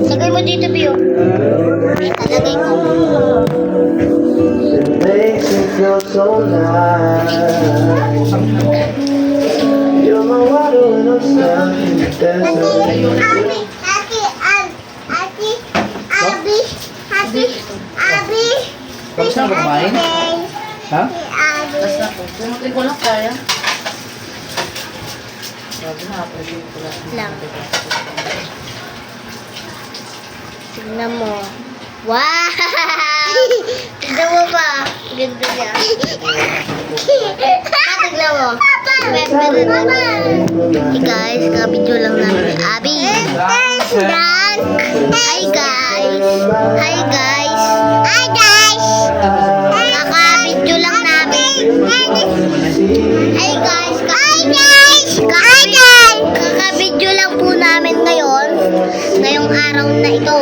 Lagay mo dito, Bio. Lagay ko. Makes me feel so nice. You're my water when I'm stuck in the desert. Tapos na kumain? Ha? Tapos na po. Pumunti ko lang kaya. Sabi na, pwede ko lang. Lang. Tignan mo. Wow! Tignan mo ba? Ganda niya. Tignan mo. Hey guys, kabidyo lang namin ni Abby. Hi guys. Hi guys. Hi guys. Kakabidyo lang namin. Hi guys. Hi guys. Kakabidyo lang po namin ngayon. Ngayong araw na ito.